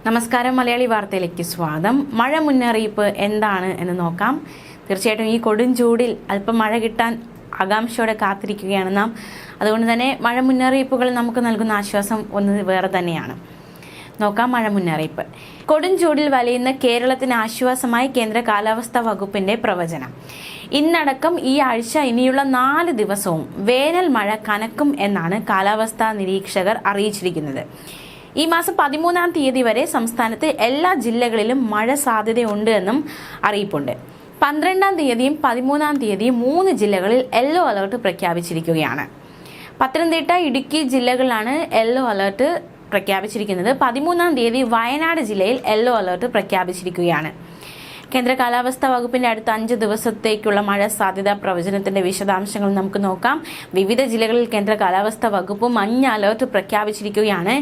നമസ്കാരം, മലയാളി വാർത്തയിലേക്ക് സ്വാഗതം. മഴ മുന്നറിയിപ്പ് എന്താണ് എന്ന് നോക്കാം. തീർച്ചയായിട്ടും ഈ കൊടും ചൂടിൽ അല്പം മഴ കിട്ടാൻ ആകാംക്ഷയോടെ കാത്തിരിക്കുകയാണ് നാം. അതുകൊണ്ട് തന്നെ മഴ മുന്നറിയിപ്പുകൾ നമുക്ക് നൽകുന്ന ആശ്വാസം ഒന്ന് വേറെ തന്നെയാണ്. നോക്കാം മഴ മുന്നറിയിപ്പ്. കൊടും ചൂടിൽ വലയുന്ന കേരളത്തിന് ആശ്വാസമായി കേന്ദ്ര കാലാവസ്ഥാ വകുപ്പിന്റെ പ്രവചനം. ഇന്നടക്കം ഈ ആഴ്ച ഇനിയുള്ള 4 ദിവസവും വേനൽ മഴ കനക്കും എന്നാണ് കാലാവസ്ഥാ നിരീക്ഷകർ അറിയിച്ചിരിക്കുന്നത്. ഈ മാസം 13-ാം തീയതി വരെ സംസ്ഥാനത്ത് എല്ലാ ജില്ലകളിലും മഴ സാധ്യതയുണ്ട് എന്നും അറിയിപ്പുണ്ട്. 12-ാം തീയതിയും 13-ാം തീയതിയും 3 ജില്ലകളിൽ യെല്ലോ അലർട്ട് പ്രഖ്യാപിച്ചിരിക്കുകയാണ്. പത്തനംതിട്ട, ഇടുക്കി ജില്ലകളിലാണ് യെല്ലോ അലർട്ട് പ്രഖ്യാപിച്ചിരിക്കുന്നത്. 13-ാം തീയതി വയനാട് ജില്ലയിൽ യെല്ലോ അലർട്ട് പ്രഖ്യാപിച്ചിരിക്കുകയാണ്. കേന്ദ്ര കാലാവസ്ഥാ വകുപ്പിന്റെ അടുത്ത 5 ദിവസത്തേക്കുള്ള മഴ സാധ്യതാ പ്രവചനത്തിന്റെ വിശദാംശങ്ങൾ നമുക്ക് നോക്കാം. വിവിധ ജില്ലകളിൽ കേന്ദ്ര കാലാവസ്ഥാ വകുപ്പ് മഞ്ഞ അലർട്ട് പ്രഖ്യാപിച്ചിരിക്കുകയാണ്.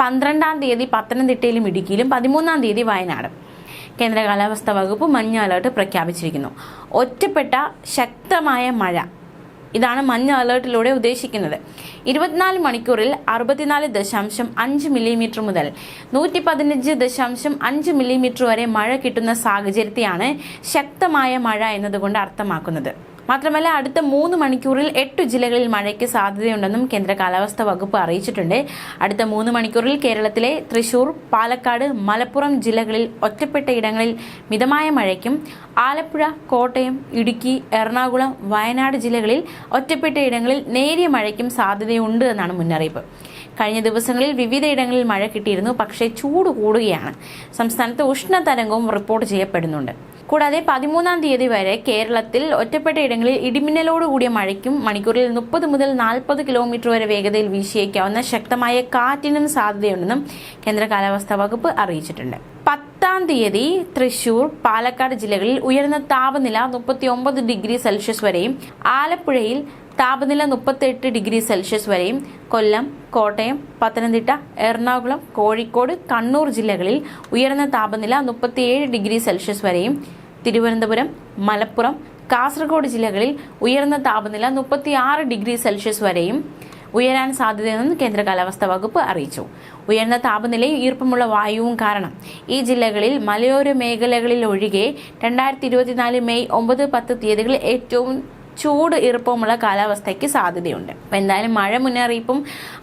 12-ാം തീയതി പത്തനംതിട്ടയിലും ഇടുക്കിയിലും, 13-ാം തീയതി വയനാടും കേന്ദ്ര കാലാവസ്ഥാ വകുപ്പ് മഞ്ഞ അലർട്ട് പ്രഖ്യാപിച്ചിരിക്കുന്നു. ഒറ്റപ്പെട്ട ശക്തമായ മഴ, ഇതാണ് മഞ്ഞ അലർട്ടിലൂടെ ഉദ്ദേശിക്കുന്നത്. 24 മണിക്കൂറിൽ 64.5 മില്ലിമീറ്റർ മുതൽ 115.5 മില്ലിമീറ്റർ വരെ മഴ കിട്ടുന്ന സാഹചര്യത്തെയാണ് ശക്തമായ മഴ എന്നതുകൊണ്ട് അർത്ഥമാക്കുന്നത്. മാത്രമല്ല, അടുത്ത 3 മണിക്കൂറിൽ 8 ജില്ലകളിൽ മഴയ്ക്ക് സാധ്യതയുണ്ടെന്നും കേന്ദ്ര കാലാവസ്ഥാ വകുപ്പ് അറിയിച്ചിട്ടുണ്ട്. അടുത്ത 3 മണിക്കൂറിൽ കേരളത്തിലെ തൃശൂർ, പാലക്കാട്, മലപ്പുറം ജില്ലകളിൽ ഒറ്റപ്പെട്ട ഇടങ്ങളിൽ മിതമായ മഴയ്ക്കും, ആലപ്പുഴ, കോട്ടയം, ഇടുക്കി, എറണാകുളം, വയനാട് ജില്ലകളിൽ ഒറ്റപ്പെട്ട ഇടങ്ങളിൽ നേരിയ മഴയ്ക്കും സാധ്യതയുണ്ട് എന്നാണ് മുന്നറിയിപ്പ്. കഴിഞ്ഞ ദിവസങ്ങളിൽ വിവിധയിടങ്ങളിൽ മഴ കിട്ടിയിരുന്നു. പക്ഷേ ചൂട് കൂടുകയാണ്. സംസ്ഥാനത്ത് ഉഷ്ണതരംഗവും റിപ്പോർട്ട് ചെയ്യപ്പെടുന്നുണ്ട്. കൂടാതെ 13-ാം തീയതി വരെ കേരളത്തിൽ ഒറ്റപ്പെട്ട ഇടങ്ങളിൽ ഇടിമിന്നലോടുകൂടിയ മഴയ്ക്കും മണിക്കൂറിൽ 30 മുതൽ 40 കിലോമീറ്റർ വരെ വേഗതയിൽ വീശിയേക്കാവുന്ന ശക്തമായ കാറ്റിനും സാധ്യതയുണ്ടെന്നും കേന്ദ്ര കാലാവസ്ഥാ വകുപ്പ് അറിയിച്ചിട്ടുണ്ട്. 10-ാം തീയതി തൃശൂർ, പാലക്കാട് ജില്ലകളിൽ ഉയർന്ന താപനില 39 ഡിഗ്രി സെൽഷ്യസ് വരെയും, ആലപ്പുഴയിൽ താപനില 38 ഡിഗ്രി സെൽഷ്യസ് വരെയും, കൊല്ലം, കോട്ടയം, പത്തനംതിട്ട, എറണാകുളം, കോഴിക്കോട്, കണ്ണൂർ ജില്ലകളിൽ ഉയർന്ന താപനില 37 ഡിഗ്രി സെൽഷ്യസ് വരെയും, തിരുവനന്തപുരം, മലപ്പുറം, കാസർഗോഡ് ജില്ലകളിൽ ഉയർന്ന താപനില 36 ഡിഗ്രി സെൽഷ്യസ് വരെയും ഉയരാൻ സാധ്യതയെന്ന് കേന്ദ്ര കാലാവസ്ഥാ വകുപ്പ് അറിയിച്ചു. ഉയർന്ന താപനിലയും ഈർപ്പമുള്ള വായുവും കാരണം ഈ ജില്ലകളിൽ മലയോര മേഖലകളിൽ ഒഴികെ 2024 മെയ് 9-10 തീയതികളിൽ ഏറ്റവും ചൂട് ഈർപ്പമുള്ള കാലാവസ്ഥയ്ക്ക് സാധ്യതയുണ്ട്. അപ്പം എന്തായാലും മഴ മുന്നറിയിപ്പും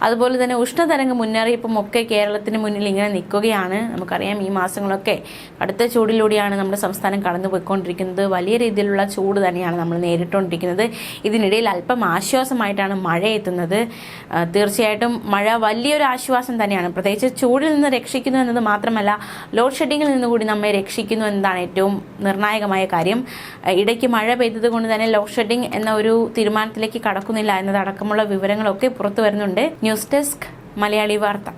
അതുപോലെ തന്നെ ഉഷ്ണതരംഗ മുന്നറിയിപ്പും ഒക്കെ കേരളത്തിന് മുന്നിൽ ഇങ്ങനെ നിൽക്കുകയാണ്. നമുക്കറിയാം, ഈ മാസങ്ങളൊക്കെ കടുത്ത ചൂടിലൂടെയാണ് നമ്മുടെ സംസ്ഥാനം കടന്നു പോയിക്കൊണ്ടിരിക്കുന്നത്. വലിയ രീതിയിലുള്ള ചൂട് തന്നെയാണ് നമ്മൾ നേരിട്ടുകൊണ്ടിരിക്കുന്നത്. ഇതിനിടയിൽ അല്പം ആശ്വാസമായിട്ടാണ് മഴ എത്തുന്നത്. തീർച്ചയായിട്ടും മഴ വലിയൊരു ആശ്വാസം തന്നെയാണ്. പ്രത്യേകിച്ച് ചൂടിൽ നിന്ന് രക്ഷിക്കുന്നു എന്നത് മാത്രമല്ല, ലോഡ് ഷെഡിങ്ങിൽ നിന്നുകൂടി നമ്മെ രക്ഷിക്കുന്നു എന്നതാണ് ഏറ്റവും നിർണായകമായ കാര്യം. ഇടയ്ക്ക് മഴ പെയ്തത് കൊണ്ട് തന്നെ ലോഡ് ഷെഡിങ് എന്ന ഒരു തീരുമാനത്തിലേക്ക് കടക്കുന്നില്ല എന്നതടക്കമുള്ള വിവരങ്ങളൊക്കെ പുറത്തു വരുന്നുണ്ട്. ന്യൂസ് ഡെസ്ക്, മലയാളി വാർത്ത.